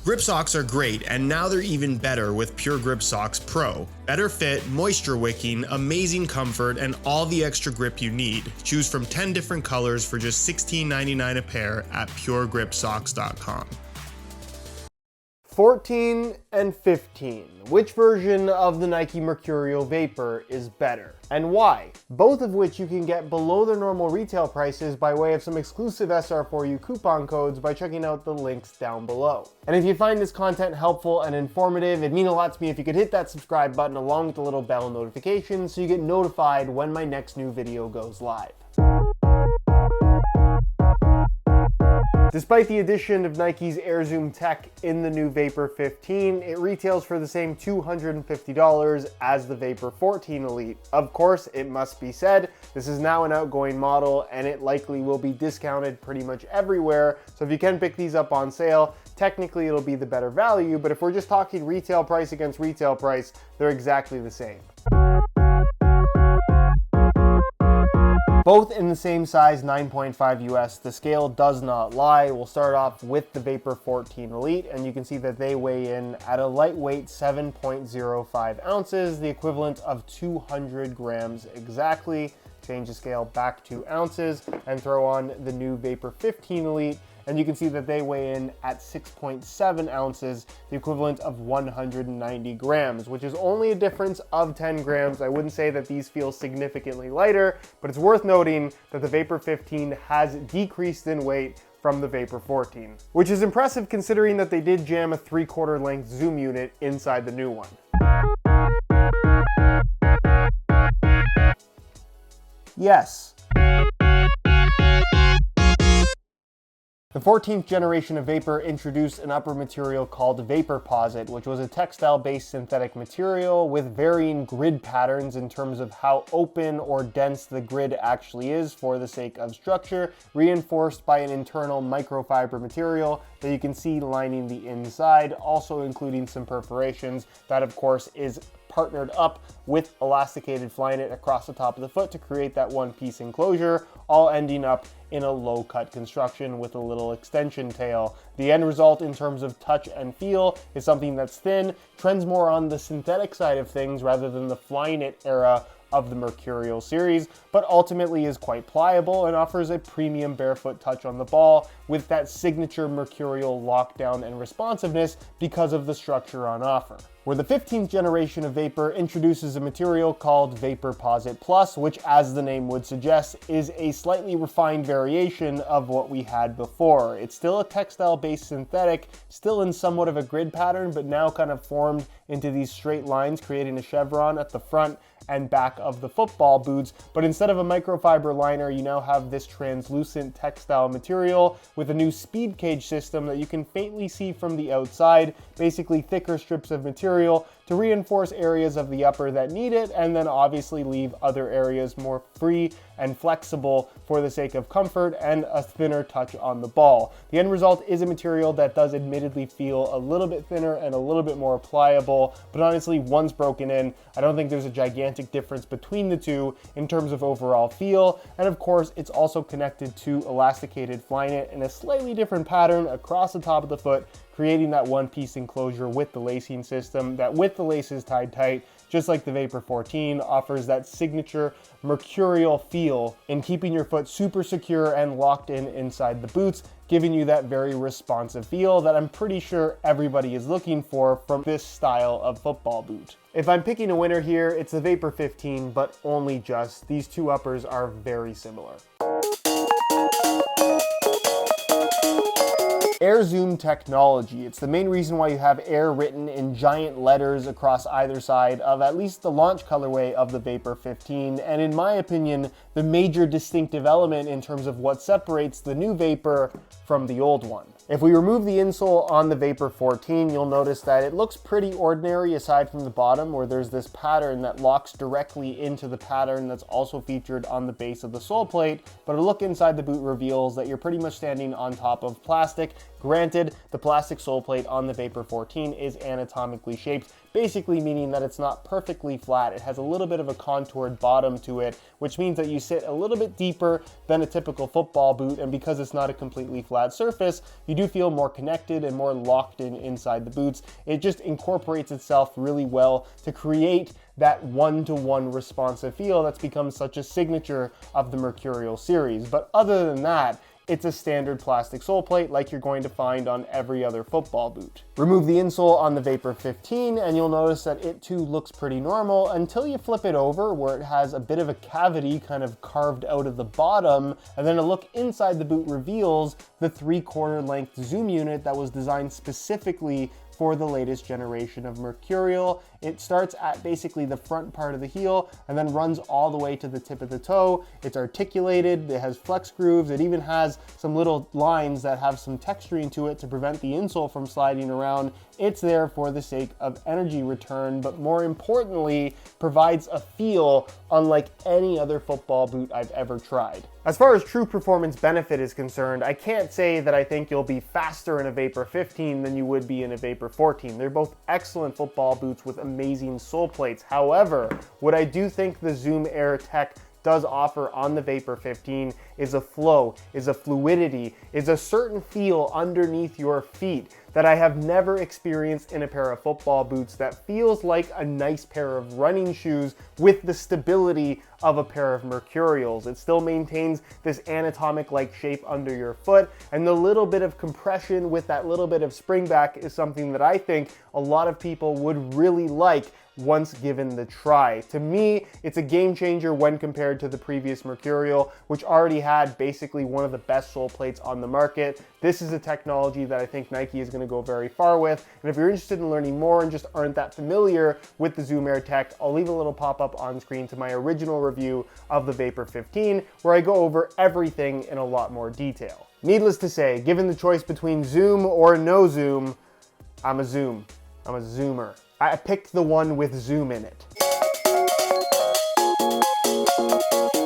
Grip socks are great, and now they're even better with Pure Grip Socks Pro. Better fit, moisture wicking, amazing comfort, and all the extra grip you need. Choose from 10 different colors for just $16.99 a pair at puregripsocks.com. 14 and 15. Which version of the Nike Mercurial Vapor is better? And why? Both of which you can get below their normal retail prices by way of some exclusive SR4U coupon codes by checking out the links down below. And if you find this content helpful and informative, it'd mean a lot to me if you could hit that subscribe button along with the little bell notification so you get notified when my next new video goes live. Despite the addition of Nike's Air Zoom tech in the new Vapor 15, it retails for the same $250 as the Vapor 14 Elite. Of course, it must be said, this is now an outgoing model and it likely will be discounted pretty much everywhere, so if you can pick these up on sale, technically it'll be the better value, but if we're just talking retail price against retail price, they're exactly the same. Both in the same size, 9.5 US. The scale does not lie. We'll start off with the Vapor 14 Elite, and you can see that they weigh in at a lightweight 7.05 ounces, the equivalent of 200 grams exactly. Change the scale back to ounces and throw on the new Vapor 15 Elite, and you can see that they weigh in at 6.7 ounces, the equivalent of 190 grams, which is only a difference of 10 grams. I wouldn't say that these feel significantly lighter, but it's worth noting that the Vapor 15 has decreased in weight from the Vapor 14, which is impressive considering that they did jam a 3/4 length zoom unit inside the new one. Yes. The 14th generation of Vapor introduced an upper material called Vaporposit, which was a textile-based synthetic material with varying grid patterns in terms of how open or dense the grid actually is for the sake of structure, reinforced by an internal microfiber material that you can see lining the inside, also including some perforations. That, of course, is partnered up with elasticated Flyknit across the top of the foot to create that one-piece enclosure, all ending up in a low-cut construction with a little extension tail. The end result in terms of touch and feel is something that's thin, trends more on the synthetic side of things rather than the Flyknit era of the Mercurial series, but ultimately is quite pliable and offers a premium barefoot touch on the ball with that signature Mercurial lockdown and responsiveness because of the structure on offer. Where the 15th generation of Vapor introduces a material called Vaporposit Plus, which, as the name would suggest, is a slightly refined variation of what we had before. It's still a textile-based synthetic, still in somewhat of a grid pattern, but now kind of formed into these straight lines, creating a chevron at the front and back of the football boots, but instead of a microfiber liner, you now have this translucent textile material with a new speed cage system that you can faintly see from the outside, basically thicker strips of material to reinforce areas of the upper that need it, and then obviously leave other areas more free and flexible for the sake of comfort and a thinner touch on the ball. The end result is a material that does admittedly feel a little bit thinner and a little bit more pliable, but honestly, once broken in, I don't think there's a gigantic difference between the two in terms of overall feel, and of course, it's also connected to elasticated Flyknit in a slightly different pattern across the top of the foot, creating that one-piece enclosure with the lacing system that, with the laces tied tight, just like the Vapor 14, offers that signature Mercurial feel in keeping your foot super secure and locked in inside the boots, giving you that very responsive feel that I'm pretty sure everybody is looking for from this style of football boot. If I'm picking a winner here, it's the Vapor 15, but only just. These two uppers are very similar. Air Zoom technology. It's the main reason why you have Air written in giant letters across either side of at least the launch colorway of the Vapor 15, and in my opinion, the major distinctive element in terms of what separates the new Vapor from the old one. If we remove the insole on the Vapor 14, you'll notice that it looks pretty ordinary aside from the bottom, where there's this pattern that locks directly into the pattern that's also featured on the base of the sole plate, but a look inside the boot reveals that you're pretty much standing on top of plastic, Granted, the plastic sole plate on the Vapor 14 is anatomically shaped, basically meaning that it's not perfectly flat. It has a little bit of a contoured bottom to it, which means that you sit a little bit deeper than a typical football boot, and because it's not a completely flat surface, you do feel more connected and more locked in inside the boots. It just incorporates itself really well to create that one-to-one responsive feel that's become such a signature of the Mercurial series. But other than that, it's a standard plastic sole plate like you're going to find on every other football boot. Remove the insole on the Vapor 15 and you'll notice that it too looks pretty normal until you flip it over, where it has a bit of a cavity kind of carved out of the bottom, and then a look inside the boot reveals the 3/4 length zoom unit that was designed specifically for the latest generation of Mercurial. It starts at basically the front part of the heel and then runs all the way to the tip of the toe. It's articulated, it has flex grooves, it even has some little lines that have some texturing to it to prevent the insole from sliding around. It's there for the sake of energy return, but more importantly, provides a feel unlike any other football boot I've ever tried. As far as true performance benefit is concerned, I can't say that I think you'll be faster in a Vapor 15 than you would be in a Vapor 14. They're both excellent football boots with amazing sole plates. However, what I do think the Zoom Air tech does offer on the Vapor 15 is a flow, is a fluidity, is a certain feel underneath your feet that I have never experienced in a pair of football boots that feels like a nice pair of running shoes with the stability of a pair of Mercurials. It still maintains this anatomic-like shape under your foot, and the little bit of compression with that little bit of spring back is something that I think a lot of people would really like once given the try. To me, it's a game changer when compared to the previous Mercurial, which already had basically one of the best sole plates on the market. This is a technology that I think Nike is going to go very far with, and if you're interested in learning more and just aren't that familiar with the Zoom Air tech, I'll leave a little pop-up on screen to my original review of the Vapor 15, where I go over everything in a lot more detail. Needless to say, given the choice between Zoom or no Zoom, I'm a Zoom. I'm a Zoomer. I picked the one with Zoom in it.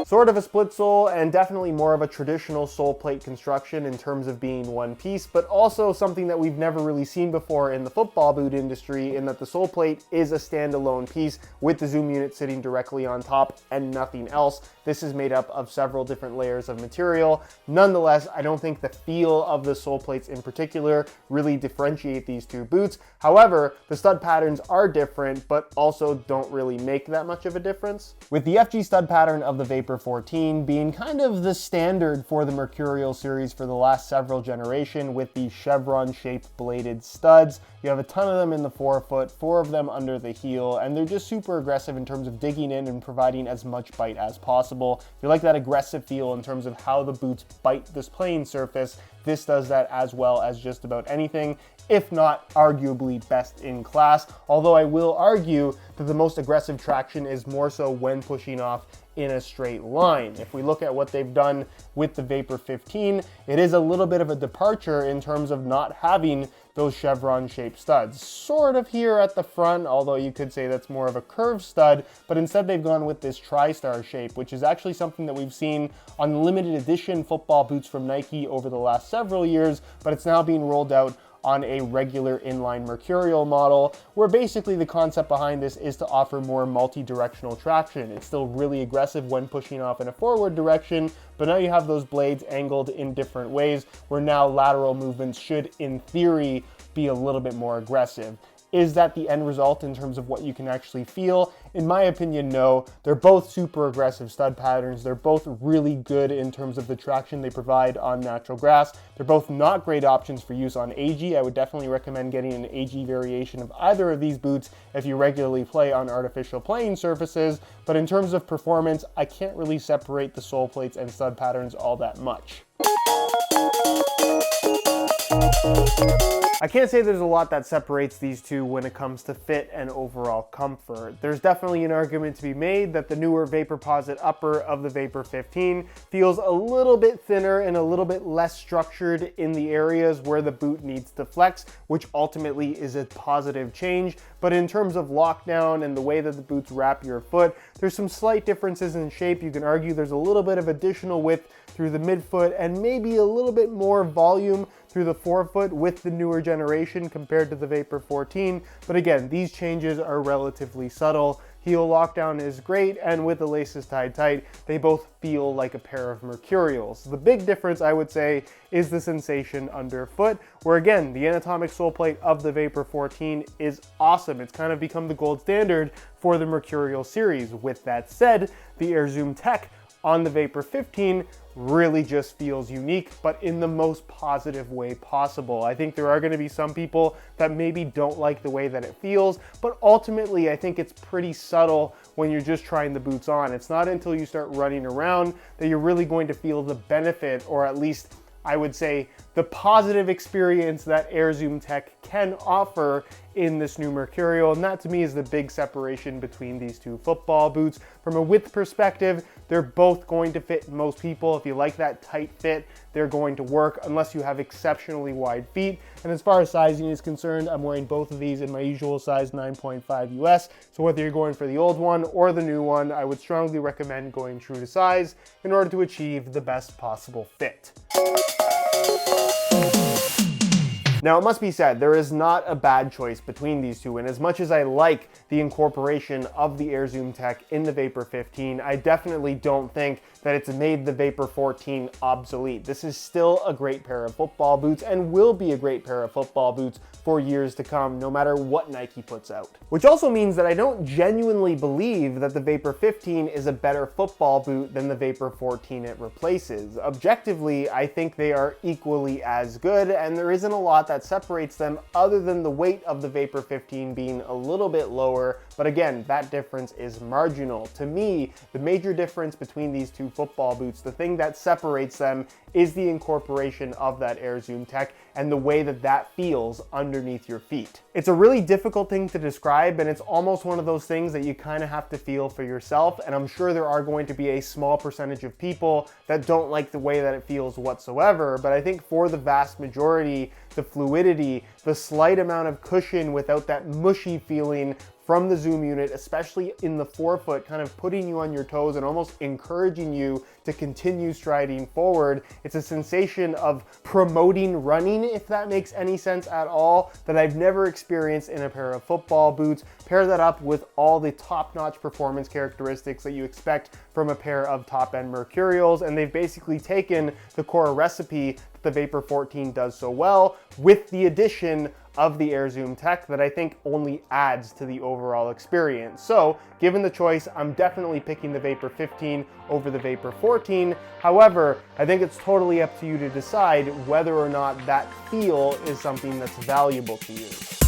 Sort of a split sole and definitely more of a traditional sole plate construction in terms of being one piece, but also something that we've never really seen before in the football boot industry, in that the sole plate is a standalone piece with the zoom unit sitting directly on top and nothing else. This is made up of several different layers of material. Nonetheless, I don't think the feel of the sole plates in particular really differentiate these two boots. However, the stud patterns are different, but also don't really make that much of a difference. With the FG stud pattern of the Vapor 14 being kind of the standard for the Mercurial series for the last several generations, with the chevron-shaped bladed studs. You have a ton of them in the forefoot, 4 of them under the heel, and they're just super aggressive in terms of digging in and providing as much bite as possible. If you like that aggressive feel in terms of how the boots bite this playing surface, this does that as well as just about anything, if not arguably best in class. Although I will argue that the most aggressive traction is more so when pushing off in a straight line. If we look at what they've done with the Vapor 15, it is a little bit of a departure in terms of not having those chevron-shaped studs. Sort of here at the front, although you could say that's more of a curved stud, but instead they've gone with this tri-star shape, which is actually something that we've seen on limited edition football boots from Nike over the last several years, but it's now being rolled out on a regular inline Mercurial model, where basically the concept behind this is to offer more multi-directional traction. It's still really aggressive when pushing off in a forward direction, but now you have those blades angled in different ways, where now lateral movements should, in theory, be a little bit more aggressive. Is that the end result in terms of what you can actually feel? In my opinion, no. They're both super aggressive stud patterns. They're both really good in terms of the traction they provide on natural grass. They're both not great options for use on AG. I would definitely recommend getting an AG variation of either of these boots if you regularly play on artificial playing surfaces. But in terms of performance, I can't really separate the sole plates and stud patterns all that much. I can't say there's a lot that separates these two when it comes to fit and overall comfort. There's definitely an argument to be made that the newer Vaporposit upper of the Vapor 15 feels a little bit thinner and a little bit less structured in the areas where the boot needs to flex, which ultimately is a positive change. But in terms of lockdown and the way that the boots wrap your foot, there's some slight differences in shape. You can argue there's a little bit of additional width through the midfoot and maybe a little bit more volume through the forefoot with the newer generation compared to the Vapor 14, but again, these changes are relatively subtle. Heel lockdown is great, and with the laces tied tight, they both feel like a pair of Mercurials. The big difference, I would say, is the sensation underfoot, where again, the anatomic sole plate of the Vapor 14 is awesome. It's kind of become the gold standard for the Mercurial series. With that said, the Air Zoom tech on the Vapor 15 really just feels unique, but in the most positive way possible. I think there are going to be some people that maybe don't like the way that it feels, but ultimately I think it's pretty subtle when you're just trying the boots on. It's not until you start running around that you're really going to feel the benefit, or at least I would say the positive experience that Air Zoom tech can offer in this new Mercurial, and that to me is the big separation between these two football boots. From a width perspective, they're both going to fit most people. If you like that tight fit, they're going to work unless you have exceptionally wide feet. And as far as sizing is concerned, I'm wearing both of these in my usual size 9.5 US. So whether you're going for the old one or the new one, I would strongly recommend going true to size in order to achieve the best possible fit. Now, it must be said, there is not a bad choice between these two, and as much as I like the incorporation of the Air Zoom tech in the Vapor 15, I definitely don't think that it's made the Vapor 14 obsolete. This is still a great pair of football boots and will be a great pair of football boots for years to come, no matter what Nike puts out. Which also means that I don't genuinely believe that the Vapor 15 is a better football boot than the Vapor 14 it replaces. Objectively, I think they are equally as good, and there isn't a lot that separates them other than the weight of the Vapor 15 being a little bit lower, but again, that difference is marginal. To me, the major difference between these two football boots, the thing that separates them, is the incorporation of that Air Zoom tech and the way that that feels underneath your feet. It's a really difficult thing to describe, and it's almost one of those things that you kind of have to feel for yourself, and I'm sure there are going to be a small percentage of people that don't like the way that it feels whatsoever, but I think for the vast majority, the fluidity, the slight amount of cushion without that mushy feeling from the Zoom unit, especially in the forefoot, kind of putting you on your toes and almost encouraging you to continue striding forward. It's a sensation of promoting running, if that makes any sense at all, that I've never experienced in a pair of football boots. Pair that up with all the top-notch performance characteristics that you expect from a pair of top-end Mercurials, and they've basically taken the core recipe that the Vapor 14 does so well, with the addition of the Air Zoom tech that I think only adds to the overall experience. So, given the choice, I'm definitely picking the Vapor 15 over the Vapor 14. However, I think it's totally up to you to decide whether or not that feel is something that's valuable to you.